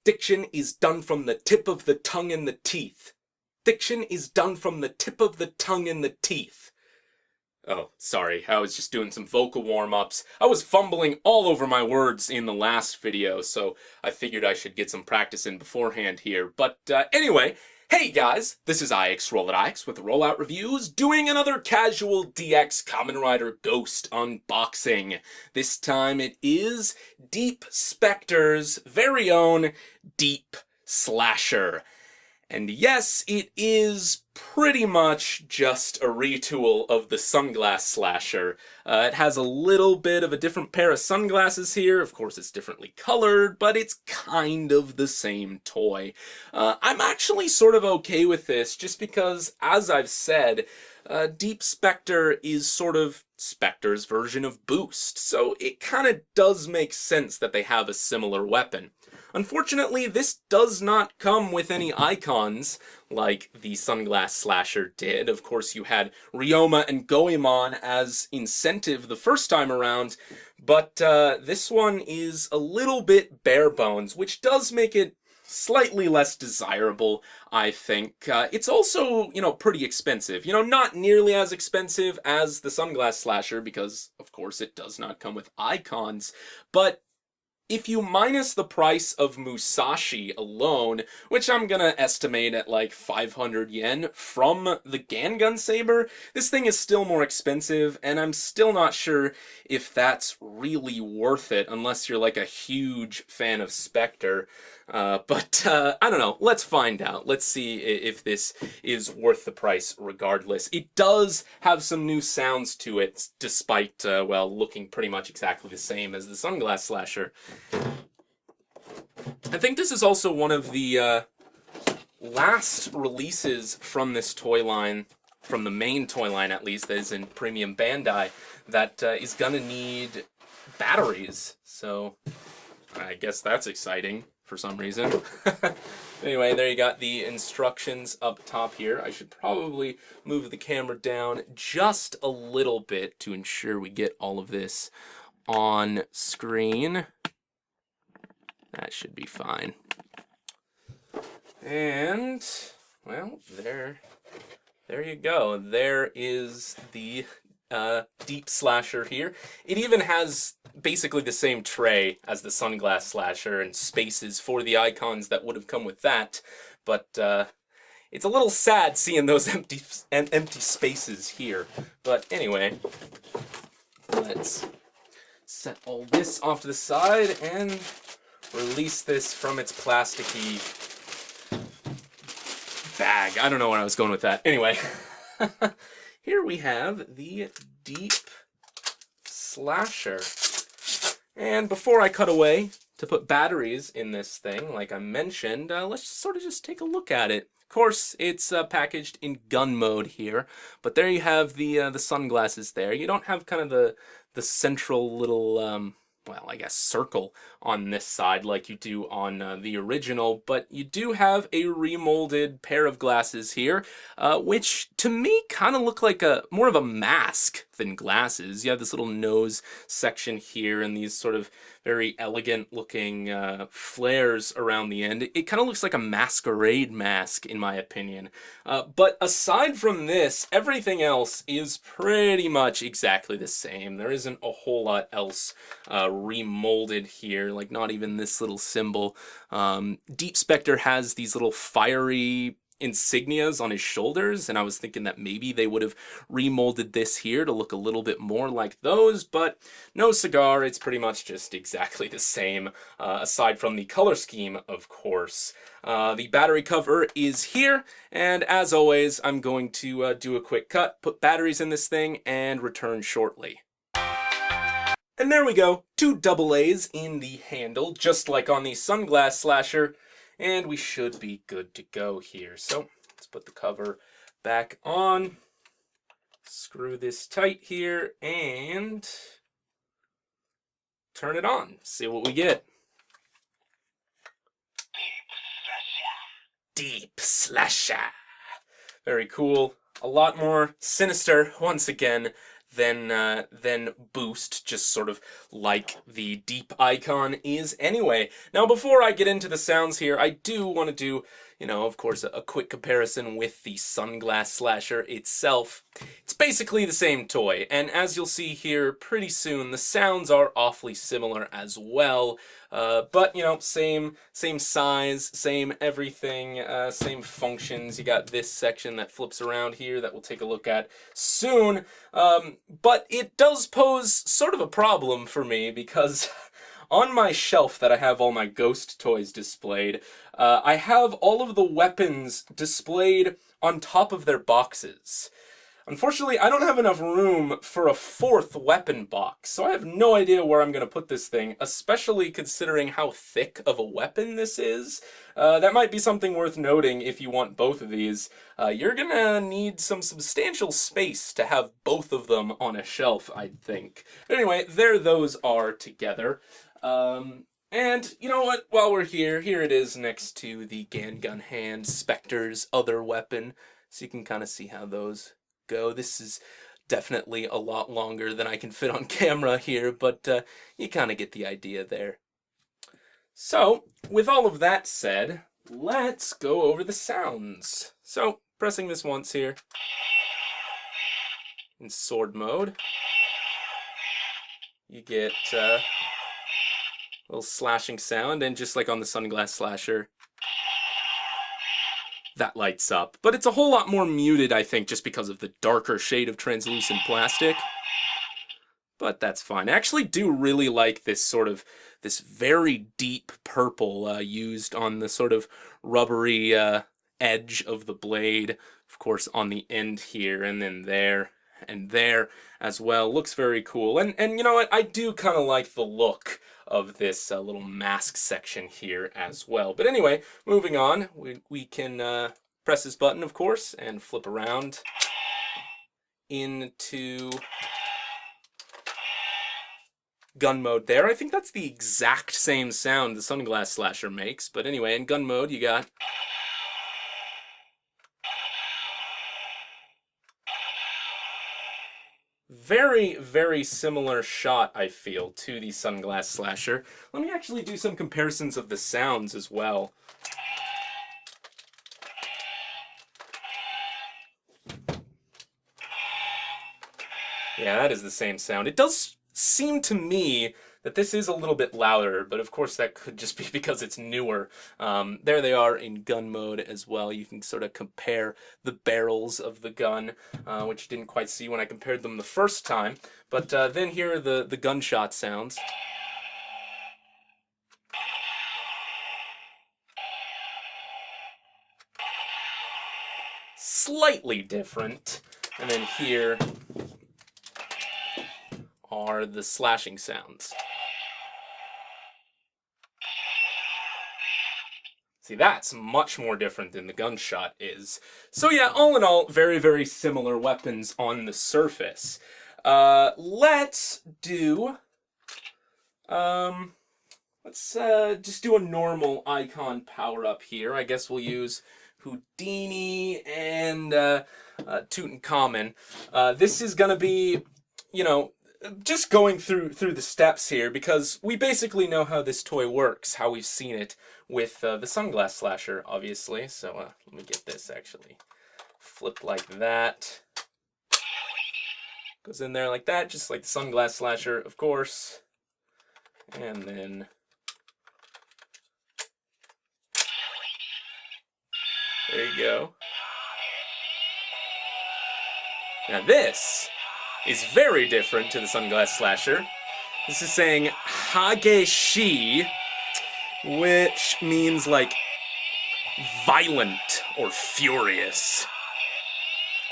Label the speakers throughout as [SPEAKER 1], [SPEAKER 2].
[SPEAKER 1] Diction is done from the tip of the tongue and the teeth. Diction is done from the tip of the tongue and the teeth. Oh, sorry, I was just doing some vocal warm-ups. I was fumbling all over my words in the last video, so I figured I should get some practice in beforehand here. But anyway, hey guys, this is RolloutReviews with RolloutReviews, doing another casual DX Kamen Rider Ghost unboxing. This time it is Deep Spectre's very own Deep Slasher. And yes, it is pretty much just a retool of the Sunglass Slasher. It has a little bit of a different pair of sunglasses here. Of course, it's differently colored, but it's kind of the same toy. I'm actually sort of okay with this, just because, as I've said, Deep Spectre is sort of Spectre's version of Boost, so it kind of does make sense that they have a similar weapon. Unfortunately, this does not come with any icons like the Sunglass Slasher did. Of course, you had Ryoma and Goemon as incentive the first time around, but this one is a little bit bare bones, which does make it slightly less desirable, I think. It's also, pretty expensive. Not nearly as expensive as the Sunglass Slasher, because, of course, it does not come with icons, but if you minus the price of Musashi alone, which I'm gonna estimate at like 500 yen from the Gangun Saber, this thing is still more expensive, and I'm still not sure if that's really worth it, unless you're like a huge fan of Spectre. But I don't know, let's find out. Let's see if this is worth the price regardless. It does have some new sounds to it, despite, looking pretty much exactly the same as the Sunglass Slasher. I think this is also one of the last releases from this toy line, from the main toy line at least, that is in Premium Bandai, that is gonna need batteries. So I guess that's exciting for some reason. Anyway, there you got the instructions up top here. I should probably move the camera down just a little bit to ensure we get all of this on screen. That should be fine. And, well, there you go. There is the Deep Slasher here. It even has basically the same tray as the Sunglass Slasher and spaces for the icons that would have come with that, but it's a little sad seeing those empty spaces here. But anyway, let's set all this off to the side and release this from its plasticky bag. I don't know where I was going with that. Anyway, here we have the Deep Slasher. And before I cut away to put batteries in this thing, like I mentioned, let's sort of just take a look at it. Of course, it's packaged in gun mode here, but there you have the sunglasses there. You don't have kind of the central little I guess circle on this side like you do on the original, but you do have a remolded pair of glasses here, which to me kind of look like more of a mask than glasses. You have this little nose section here and these sort of very elegant looking flares around the end. It kind of looks like a masquerade mask in my opinion. But aside from this, everything else is pretty much exactly the same. There isn't a whole lot else remolded here, like not even this little symbol. Deep Spectre has these little fiery insignias on his shoulders, and I was thinking that maybe they would have remolded this here to look a little bit more like those, but no cigar. It's pretty much just exactly the same, aside from the color scheme, of course. The battery cover is here, and as always, I'm going to do a quick cut, put batteries in this thing, and return shortly. And there we go, 2 AA's in the handle, just like on the Sunglass Slasher, and we should be good to go here. So let's put the cover back on, screw this tight here, and turn it on. See what we get. Deep Slasher. Very cool. A lot more sinister, once again, than boost, just sort of like the deep icon is anyway. Now, before I get into the sounds here, I do want to do, of course, a quick comparison with the Sunglass Slasher itself. It's basically the same toy, and as you'll see here pretty soon, the sounds are awfully similar as well. But, same size, same everything, same functions. You got this section that flips around here that we'll take a look at soon. But it does pose sort of a problem for me because on my shelf that I have all my ghost toys displayed, I have all of the weapons displayed on top of their boxes. Unfortunately, I don't have enough room for a fourth weapon box, so I have no idea where I'm going to put this thing, especially considering how thick of a weapon this is. That might be something worth noting if you want both of these. You're going to need some substantial space to have both of them on a shelf, I think. But anyway, there those are together. And you know what, while we're here it is next to the Gangun Hand Spectre's other weapon, so you can kind of see how those go. This is definitely a lot longer than I can fit on camera here, but you kind of get the idea there. So, with all of that said, let's go over the sounds. So, pressing this once here, in sword mode, you get a little slashing sound, and just like on the Sunglass Slasher, that lights up. But it's a whole lot more muted, I think, just because of the darker shade of translucent plastic. But that's fine. I actually do really like this very deep purple used on the sort of rubbery edge of the blade. Of course, on the end here, and then there, and there as well. Looks very cool. And you know what? I do kind of like the look of this little mask section here as well. But anyway, moving on, we can press this button, of course, and flip around into gun mode there. I think that's the exact same sound the Sunglass Slasher makes. But anyway, in gun mode, you got very, very similar shot, I feel, to the Sunglass Slasher. Let me actually do some comparisons of the sounds as well. Yeah, that is the same sound. It does seem to me that this is a little bit louder, but of course that could just be because it's newer. There they are in gun mode as well. You can sort of compare the barrels of the gun, which you didn't quite see when I compared them the first time. But then here are the gunshot sounds. Slightly different. And then here are the slashing sounds. See, that's much more different than the gunshot is. So yeah, all in all, very, very similar weapons on the surface. Let's do... let's just do a normal icon power-up here. I guess we'll use Houdini and Kamen. This is gonna be, just going through the steps here, because we basically know how this toy works, how we've seen it with the Sunglass Slasher, obviously. So let me get this actually flipped like that. Goes in there like that, just like the Sunglass Slasher, of course. And then there you go. Now this is very different to the Sunglass Slasher. This is saying Hageshi, which means like violent or furious.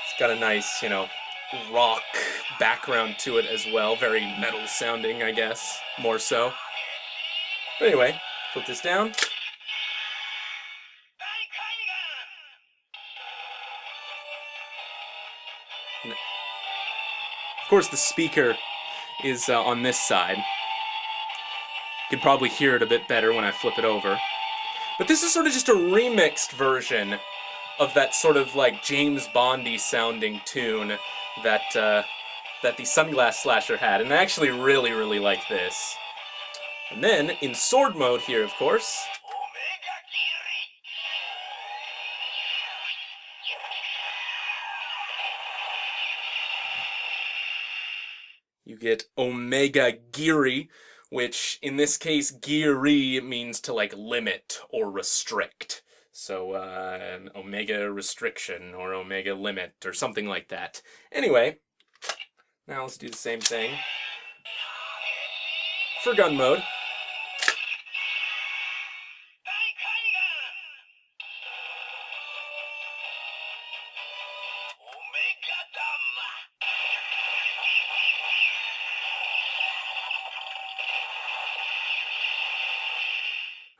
[SPEAKER 1] It's got a nice, rock background to it as well. Very metal sounding, I guess, more so. But anyway, put this down. Of course, the speaker is on this side. You can probably hear it a bit better when I flip it over. But this is sort of just a remixed version of that sort of like James Bondy sounding tune that that the Sunglass Slasher had, and I actually really, really like this. And then, in sword mode here, of course, you get Omega Giri, which in this case, Giri means to like limit or restrict. So an Omega restriction or Omega limit or something like that. Anyway, now let's do the same thing for gun mode.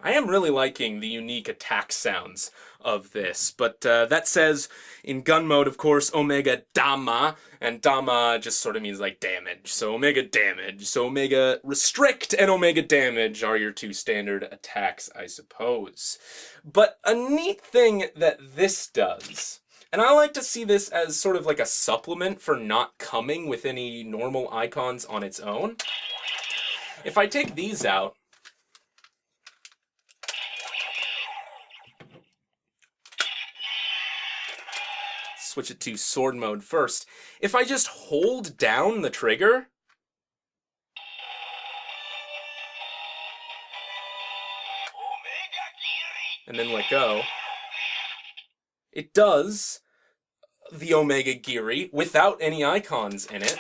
[SPEAKER 1] I am really liking the unique attack sounds of this, but that says in gun mode, of course, Omega Dama, and Dama just sort of means like damage, so Omega Damage. So Omega Restrict and Omega Damage are your two standard attacks, I suppose. But a neat thing that this does, and I like to see this as sort of like a supplement for not coming with any normal icons on its own. If I take these out, switch it to sword mode first. If I just hold down the trigger, and then let go, it does the Omega Giri without any icons in it.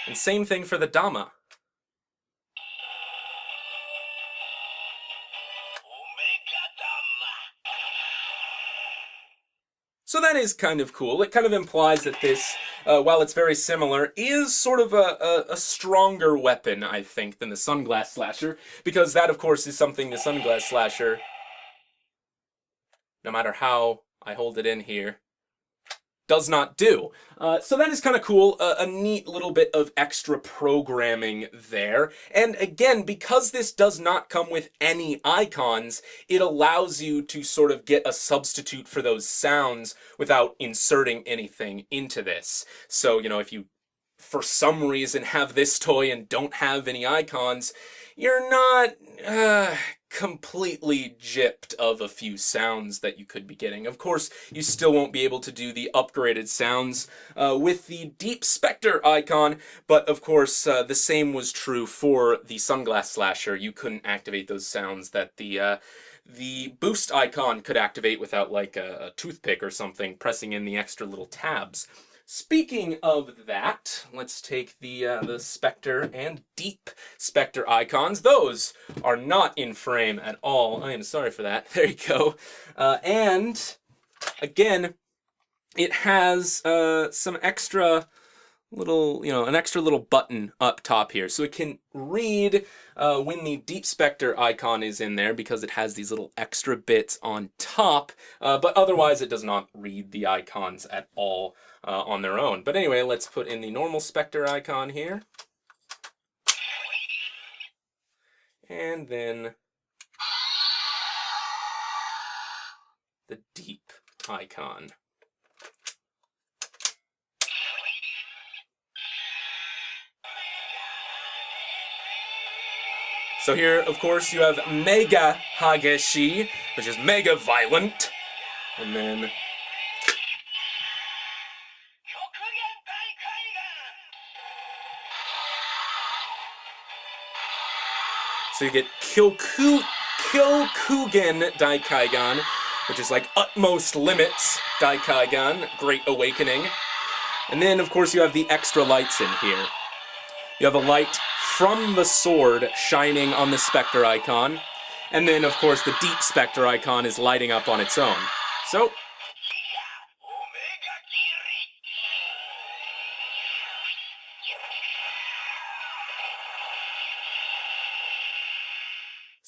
[SPEAKER 1] And same thing for the Dama. So that is kind of cool. It kind of implies that this, while it's very similar, is sort of a stronger weapon, I think, than the Sunglass Slasher, because that, of course, is something the Sunglass Slasher, no matter how I hold it in here, does not do. So that is kind of cool, a neat little bit of extra programming there. And again, because this does not come with any icons, it allows you to sort of get a substitute for those sounds without inserting anything into this. So, you know, if you, for some reason, have this toy and don't have any icons, you're not completely gypped of a few sounds that you could be getting. Of course, you still won't be able to do the upgraded sounds with the Deep Spectre icon, but of course the same was true for the Sunglass Slasher. You couldn't activate those sounds that the boost icon could activate without like a toothpick or something pressing in the extra little tabs. Speaking of that, let's take the Spectre and Deep Spectre icons. Those are not in frame at all. I am sorry for that. There you go. And again, it has some extra little, an extra little button up top here. So it can read when the Deep Spectre icon is in there because it has these little extra bits on top, but otherwise it does not read the icons at all on their own. But anyway, let's put in the normal Spectre icon here. And then the Deep icon. So here, of course, you have Mega Hageshi, which is mega violent. And then so you get Kyokugen Daikaigan, which is like utmost limits Daikaigan, Great Awakening. And then, of course, you have the extra lights in here. You have a light from the sword shining on the Spectre icon. And then, of course, the Deep Spectre icon is lighting up on its own. So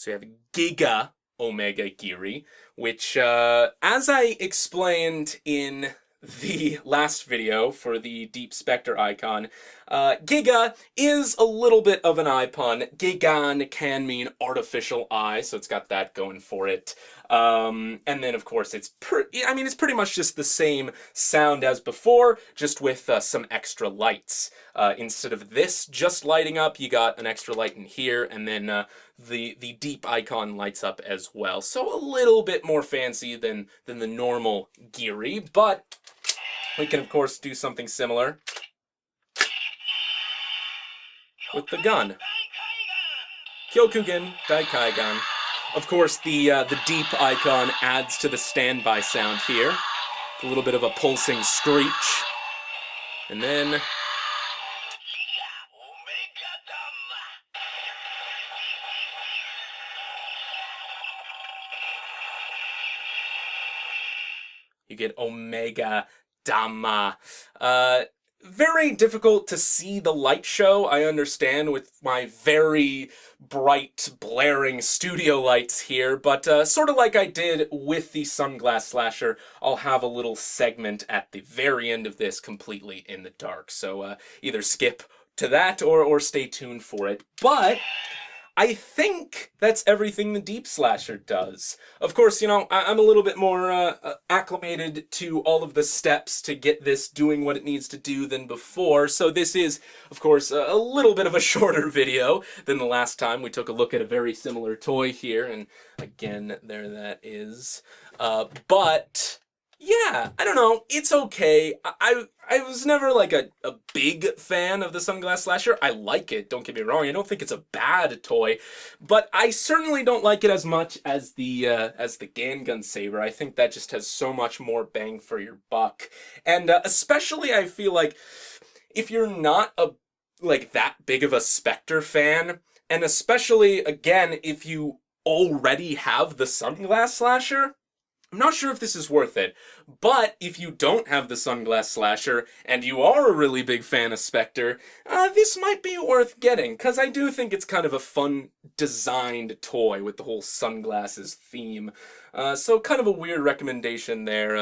[SPEAKER 1] you have Giga Omega Giri, which, as I explained in the last video for the Deep Spectre icon, Giga is a little bit of an eye pun. Gigan can mean artificial eye, so it's got that going for it. And then, of course, it's pretty much just the same sound as before, just with some extra lights. Instead of this just lighting up, you got an extra light in here, and then the deep icon lights up as well. So a little bit more fancy than the normal Geary, but we can, of course, do something similar with the gun. Kyokugen Daikaigan. Of course, the deep icon adds to the standby sound here. A little bit of a pulsing screech. And then you get Omega Dama. Very difficult to see the light show, I understand, with my very bright, blaring studio lights here, but sort of like I did with the Sunglass Slasher, I'll have a little segment at the very end of this completely in the dark. So either skip to that or stay tuned for it. But I think that's everything the Deep Slasher does. Of course, you know, I'm a little bit more acclimated to all of the steps to get this doing what it needs to do than before, so this is, of course, a little bit of a shorter video than the last time. We took a look at a very similar toy here, and again, there that is. But yeah, I don't know, it's okay. I was never like a big fan of the Sunglass Slasher. I like it, don't get me wrong. I don't think it's a bad toy, but I certainly don't like it as much as the Gangun Saber. I think that just has so much more bang for your buck. And especially I feel like if you're not that big of a Spectre fan, and especially again if you already have the Sunglass Slasher, I'm not sure if this is worth it, but if you don't have the Sunglass Slasher and you are a really big fan of Spectre, this might be worth getting, because I do think it's kind of a fun designed toy with the whole sunglasses theme. So kind of a weird recommendation there.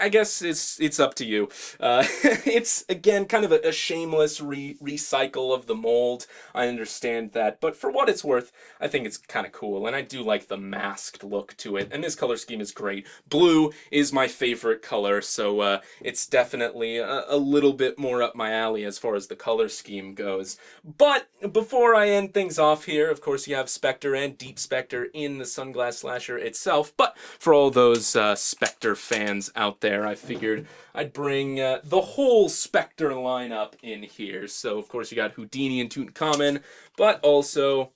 [SPEAKER 1] I guess it's up to you. It's, again, kind of a shameless recycle of the mold. I understand that, but for what it's worth, I think it's kind of cool, and I do like the masked look to it, and this color scheme is great. Blue is my favorite color, so it's definitely a little bit more up my alley as far as the color scheme goes. But before I end things off here, of course, you have Spectre and Deep Spectre in the Sunglass Slasher itself, but for all those Spectre fans out there, I figured I'd bring the whole Spectre lineup in here. So, of course, you got Houdini and Tutankhamen, but also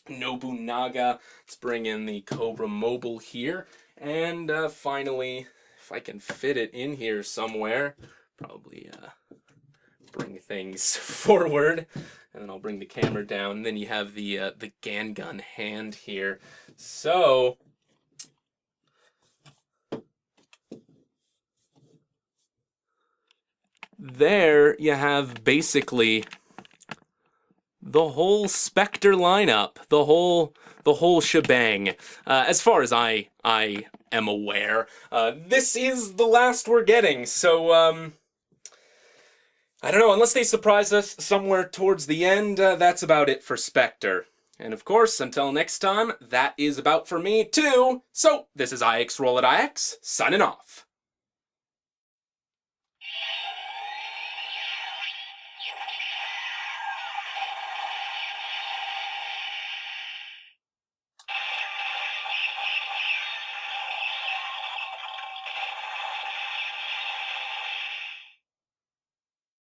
[SPEAKER 1] Nobunaga. Let's bring in the Cobra Mobile here. And finally, if I can fit it in here somewhere, probably bring things forward, and then I'll bring the camera down. And then you have the Gangun hand here. So there you have basically the whole Spectre lineup, the whole shebang. As far as I am aware, this is the last we're getting. So I don't know, unless they surprise us somewhere towards the end, that's about it for Spectre. And of course, until next time, that is about for me too. So this is IX Roll at IX signing off.